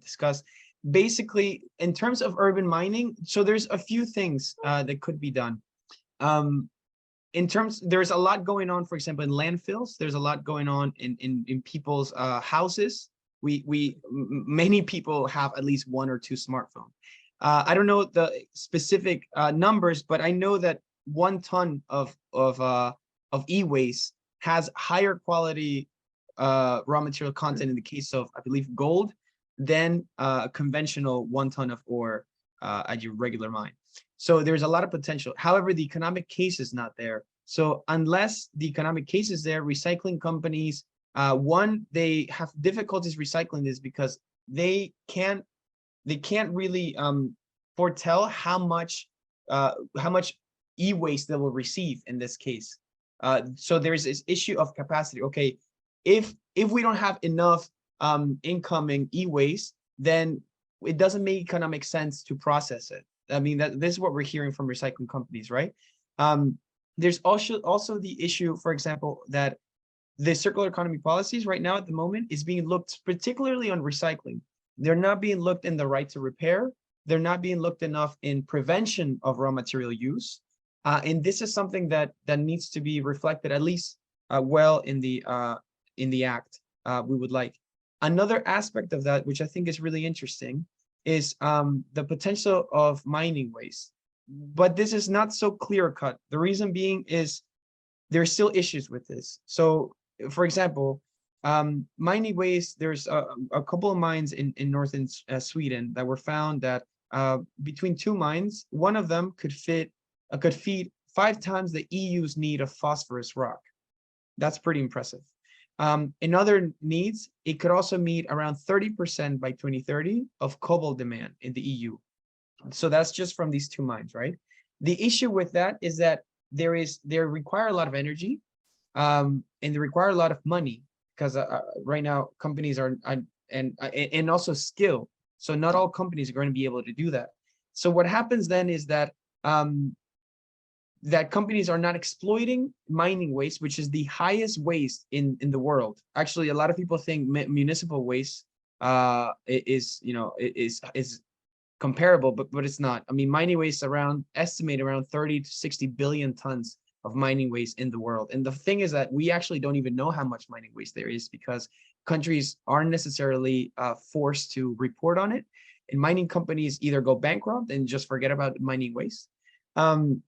discussed. Basically, in terms of urban mining, so there's a few things that could be done. in terms, there's a lot going on, for example, in landfills. There's a lot going on in people's houses. Many people have at least 1 or 2 smartphones. I don't know the specific numbers, but I know that 1 ton of e-waste has higher quality raw material content in the case of, I believe, gold than conventional 1 ton of ore at your regular mine. So there's a lot of potential. However, the economic case is not there. So unless the economic case is there, recycling companies, one, they have difficulties recycling this because they can't really foretell how much e-waste they will receive in this case. So there's this issue of capacity. Okay, if we don't have enough incoming e-waste, then it doesn't make economic sense to process it. I mean, this is what we're hearing from recycling companies, right? There's also the issue, for example, that the circular economy policies right now at the moment is being looked particularly on recycling. They're not being looked in the right to repair. They're not being looked enough in prevention of raw material use. And this is something that needs to be reflected at least well in the act. We would like. Another aspect of that, which I think is really interesting, is the potential of mining waste. But this is not so clear cut. The reason being is there's still issues with this. So, for example, mining waste, there's a couple of mines in northern Sweden that were found that between 2 mines, one of them could feed 5 times the EU's need of phosphorus rock. That's pretty impressive. In other needs, it could also meet around 30% by 2030 of cobalt demand in the EU. So that's just from these 2 mines, right? The issue with that is that they require a lot of energy, and they require a lot of money because right now companies are and also skill. So not all companies are going to be able to do that. So what happens then is that that companies are not exploiting mining waste, which is the highest waste in the world. Actually, a lot of people think municipal waste is comparable, but it's not. I mean, mining waste estimate around 30 to 60 billion tons of mining waste in the world. And the thing is that we actually don't even know how much mining waste there is because countries aren't necessarily forced to report on it. And mining companies either go bankrupt and just forget about mining waste. And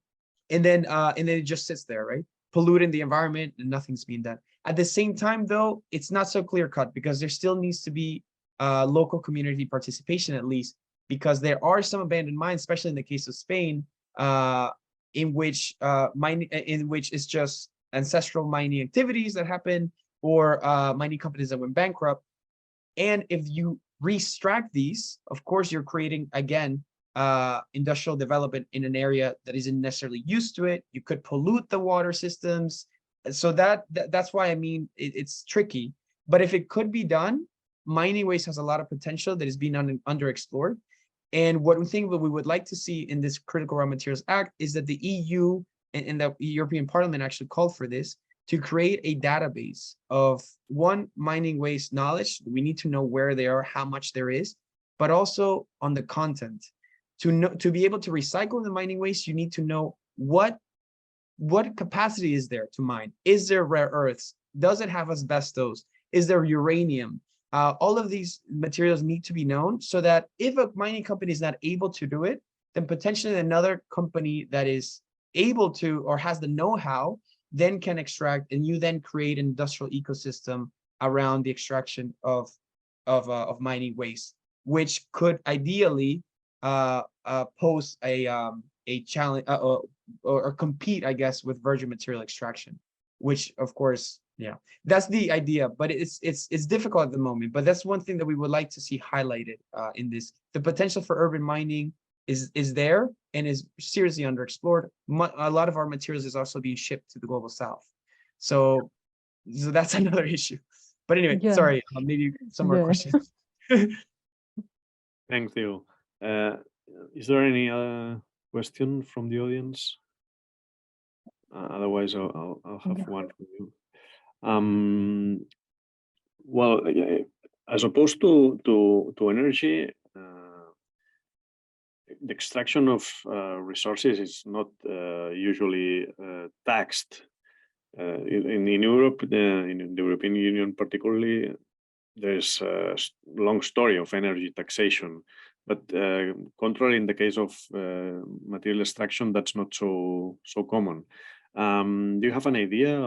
then it just sits there, right? Polluting the environment and nothing's being done. At the same time, though, it's not so clear cut because there still needs to be local community participation at least, because there are some abandoned mines, especially in the case of Spain, in which it's just ancestral mining activities that happen or mining companies that went bankrupt. And if you re-extract these, of course, you're creating, again, industrial development in an area that isn't necessarily used to it. You could pollute the water systems. So that's why I mean it's tricky. But if it could be done, mining waste has a lot of potential that is being underexplored. And what we would like to see in this Critical Raw Materials Act is that the EU and the European Parliament actually called for this to create a database of mining waste knowledge. We need to know where they are, how much there is, but also on the content. To be able to recycle the mining waste, you need to know what capacity is there to mine. Is there rare earths? Does it have asbestos? Is there uranium? All of these materials need to be known so that if a mining company is not able to do it, then potentially another company that is able to or has the know-how then can extract, and you then create an industrial ecosystem around the extraction of mining waste, which could ideally pose a challenge or compete, I guess, with virgin material extraction, which of course, yeah, that's the idea, but it's difficult at the moment. But that's one thing that we would like to see highlighted in this. The potential for urban mining is there and is seriously underexplored. A lot of our materials is also being shipped to the global south, so that's another issue. But anyway, Yeah. sorry, maybe some more questions. Thank you. Is there any question from the audience? Otherwise, I'll have one for you. Well, as opposed to energy, the extraction of resources is not usually taxed. In Europe, in the European Union particularly, there's a long story of energy taxation, but contrary in the case of material extraction, that's not so common. Do you have an idea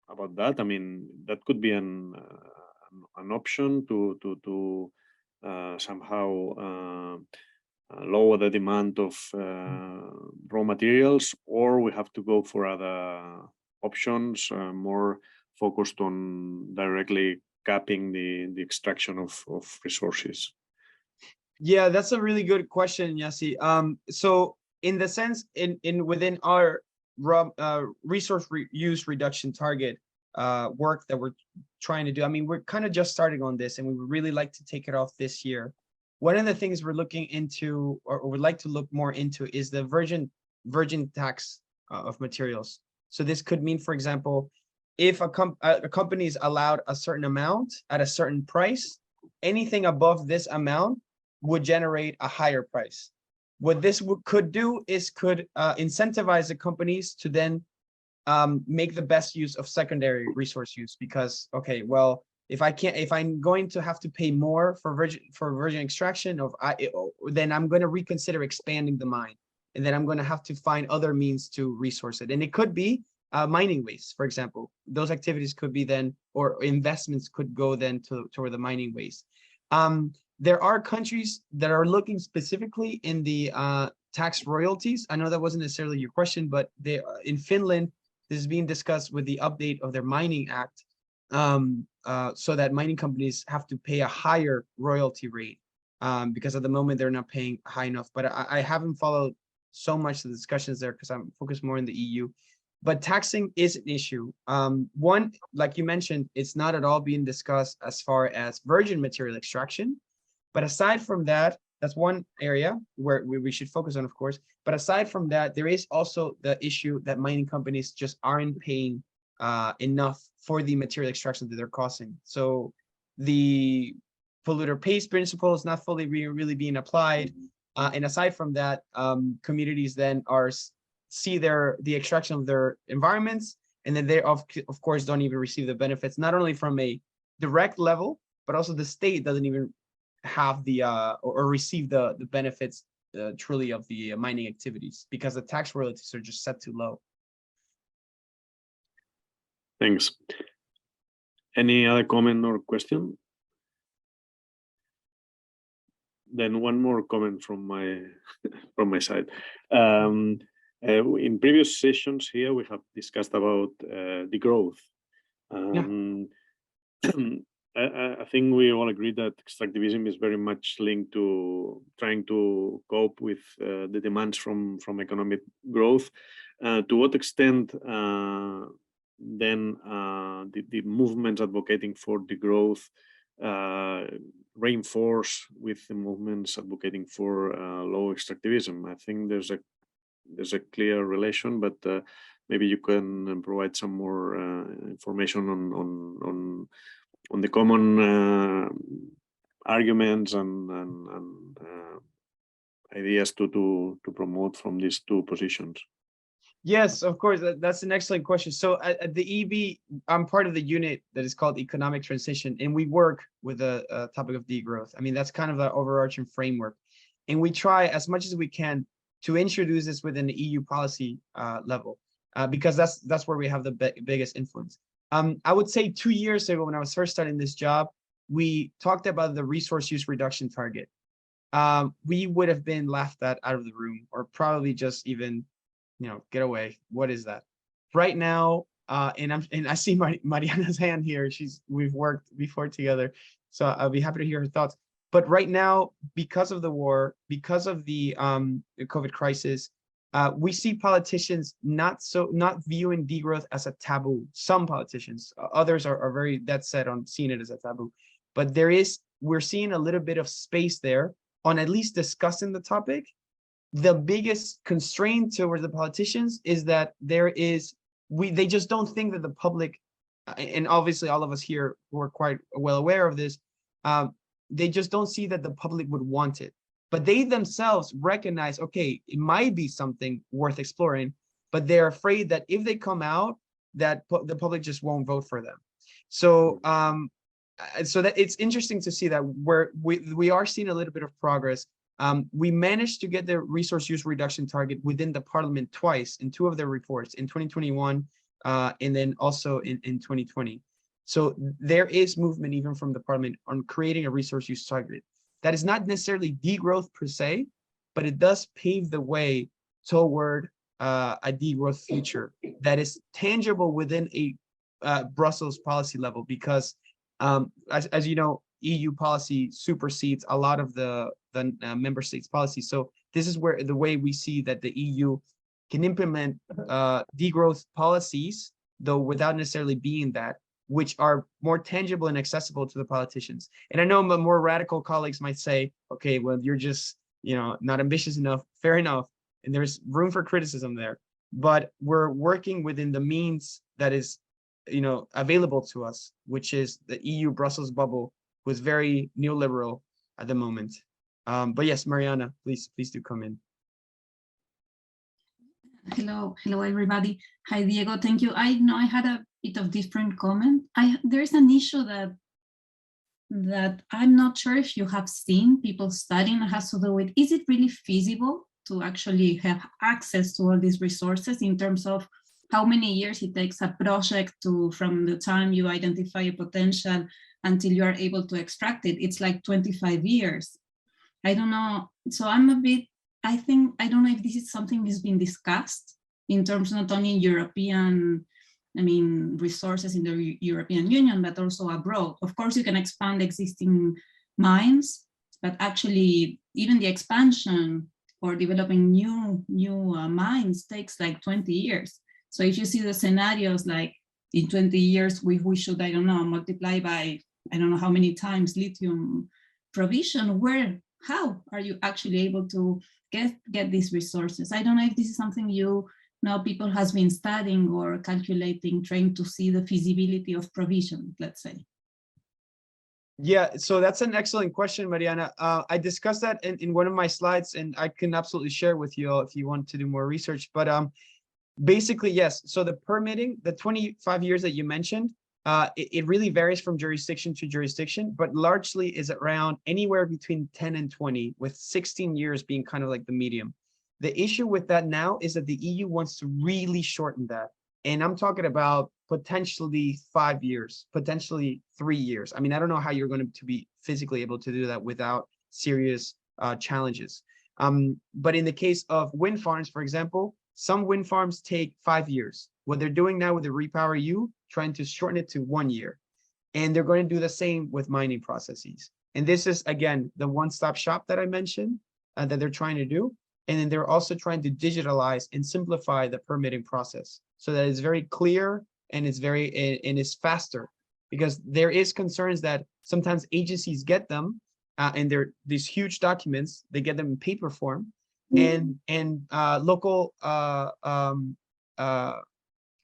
about that? I mean, that could be an option to somehow lower the demand of raw materials, or we have to go for other options more focused on directly capping the extraction of resources? Yeah, that's a really good question, Yassi. So in the sense, within our resource use reduction target work that we're trying to do, I mean, we're kind of just starting on this, and we would really like to take it off this year. One of the things we're looking into, or would like to look more into, is the virgin tax of materials. So this could mean, for example, if a company is allowed a certain amount at a certain price, anything above this amount would generate a higher price. What this could do is could incentivize the companies to then make the best use of secondary resource use, because, okay, well, if I'm going to have to pay more for virgin extraction then I'm going to reconsider expanding the mine, and then I'm going to have to find other means to resource it. And it could be mining waste, for example. Those activities could be then, or investments could go then toward the mining waste. There are countries that are looking specifically in the tax royalties. I know that wasn't necessarily your question, but in Finland, this is being discussed with the update of their mining act, so that mining companies have to pay a higher royalty rate, because at the moment they're not paying high enough. But I haven't followed so much the discussions there because I'm focused more in the EU. But taxing is an issue. One, like you mentioned, it's not at all being discussed as far as virgin material extraction. But aside from that, that's one area where we should focus on, of course. But aside from that, there is also the issue that mining companies just aren't paying enough for the material extraction that they're costing. So the polluter pays principle is not fully really being applied. And aside from that, communities then see the extraction of their environments, and then they of course don't even receive the benefits, not only from a direct level, but also the state doesn't even have the or receive the benefits truly of the mining activities, because the tax royalties are just set too low. Thanks. Any other comment or question? Then one more comment from my side. In previous sessions here, we have discussed about the growth. I think we all agree that extractivism is very much linked to trying to cope with the demands from economic growth. To what extent then the movements advocating for the growth reinforce with the movements advocating for low extractivism? I think there's a clear relation, but maybe you can provide some more information on the common arguments and ideas to promote from these two positions. Yes, of course. That's an excellent question. So at the EB, I'm part of the unit that is called Economic Transition, and we work with the topic of degrowth. I mean, that's kind of the overarching framework. And we try as much as we can to introduce this within the EU policy level, because that's where we have the biggest influence. I would say 2 years ago, when I was first starting this job, we talked about the resource use reduction target. We would have been laughed at out of the room, or probably just even, get away. What is that? Right now, and I see Mariana's hand here. We've worked before together, so I'll be happy to hear her thoughts. But right now, because of the war, because of the COVID crisis, we see politicians not viewing degrowth as a taboo. Some politicians, others are very dead set on seeing it as a taboo. But we're seeing a little bit of space there on at least discussing the topic. The biggest constraint towards the politicians is that they just don't think that the public, and obviously all of us here who are quite well aware of this, they just don't see that the public would want it. but they themselves recognize, okay, it might be something worth exploring, but they're afraid that if they come out, that the public just won't vote for them. So so that it's interesting to see that we are seeing a little bit of progress. We managed to get the resource use reduction target within the parliament twice in 2 of their reports, in 2021 and then also in 2020. So there is movement even from the parliament on creating a resource use target. That is not necessarily degrowth per se, but it does pave the way toward a degrowth future that is tangible within a Brussels policy level, because as you know, EU policy supersedes a lot of the member states' policy. So this is where the way we see that the EU can implement degrowth policies, though without necessarily being that, which are more tangible and accessible to the politicians. And I know my more radical colleagues might say, okay, well, you're just, you know, not ambitious enough. Fair enough. And there's room for criticism there. But we're working within the means that is, you know, available to us, which is the EU Brussels bubble, who is very neoliberal at the moment. But yes, Mariana, please do come in. Hello, everybody. Hi, Diego. Thank you. I know I had a bit of different comment. There's an issue that I'm not sure if you have seen people studying. It has to do with, is it really feasible to actually have access to all these resources in terms of how many years it takes a project to, from the time you identify a potential until you are able to extract it? It's like 25 years. I don't know. So I'm a bit, I don't know if this is something that's been discussed in terms not only European, resources in the European Union, but also abroad. Of course, you can expand existing mines, but actually even the expansion or developing new mines takes like 20 years. So if you see the scenarios like in 20 years, we should, I don't know, multiply by, I don't know how many times lithium provision, how are you actually able to get these resources? I don't know if this is something people has been studying or calculating, trying to see the feasibility of provision, let's say. Yeah, so that's an excellent question, Mariana. I discussed that in one of my slides, and I can absolutely share with you all if you want to do more research. But basically, yes. So the permitting, the 25 years that you mentioned, it really varies from jurisdiction to jurisdiction, but largely is around anywhere between 10 and 20, with 16 years being kind of like the medium. The issue with that now is that the EU wants to really shorten that. And I'm talking about potentially 5 years, potentially 3 years. I mean, I don't know how you're going to be physically able to do that without serious challenges. But in the case of wind farms, for example, some wind farms take 5 years. What they're doing now with the Repower EU, trying to shorten it to 1 year. And they're going to do the same with mining processes. And this is, again, the one-stop shop that I mentioned that they're trying to do. And then they're also trying to digitalize and simplify the permitting process so that it's very clear and it's faster, because there is concerns that sometimes agencies get them and they're these huge documents, they get them in paper form, and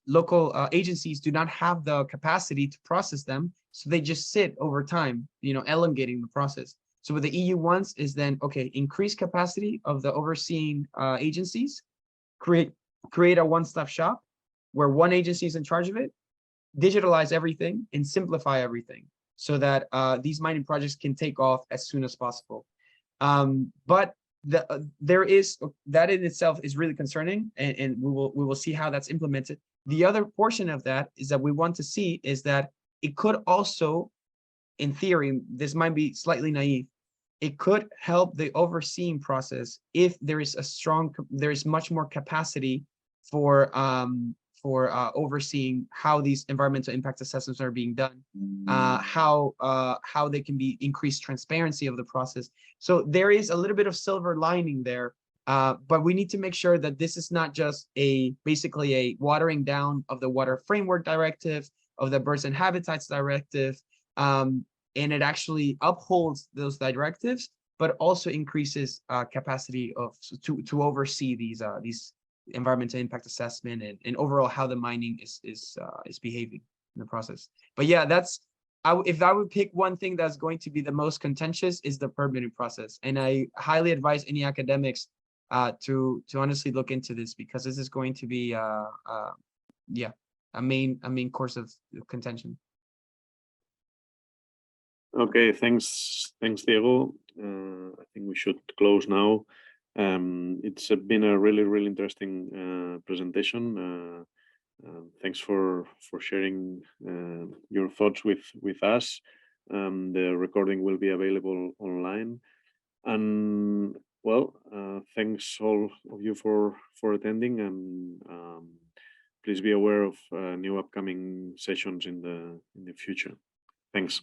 local agencies do not have the capacity to process them, so they just sit over time, elongating the process. So what the EU wants is then, okay, increase capacity of the overseeing agencies, create a one-stop shop where one agency is in charge of it, digitalize everything and simplify everything so that these mining projects can take off as soon as possible. But there is, that in itself is really concerning, and we will see how that's implemented. The other portion of that is that we want to see is that it could also, in theory, this might be slightly naive, it could help the overseeing process if there is much more capacity for overseeing how these environmental impact assessments are being done, how they can be increased transparency of the process. So there is a little bit of silver lining there, but we need to make sure that this is not just basically a watering down of the Water Framework Directive, of the Birds and Habitats Directive, and it actually upholds those directives, but also increases capacity to oversee these environmental impact assessment and overall how the mining is behaving in the process. But yeah, that's if I would pick one thing that's going to be the most contentious is the permitting process. And I highly advise any academics to honestly look into this, because this is going to be yeah, a main course of contention. Okay, thanks, Diego. I think we should close now. It's been a really interesting presentation. Thanks for sharing your thoughts with us. The recording will be available online. And well, thanks all of you for attending, and please be aware of new upcoming sessions in the future. Thanks.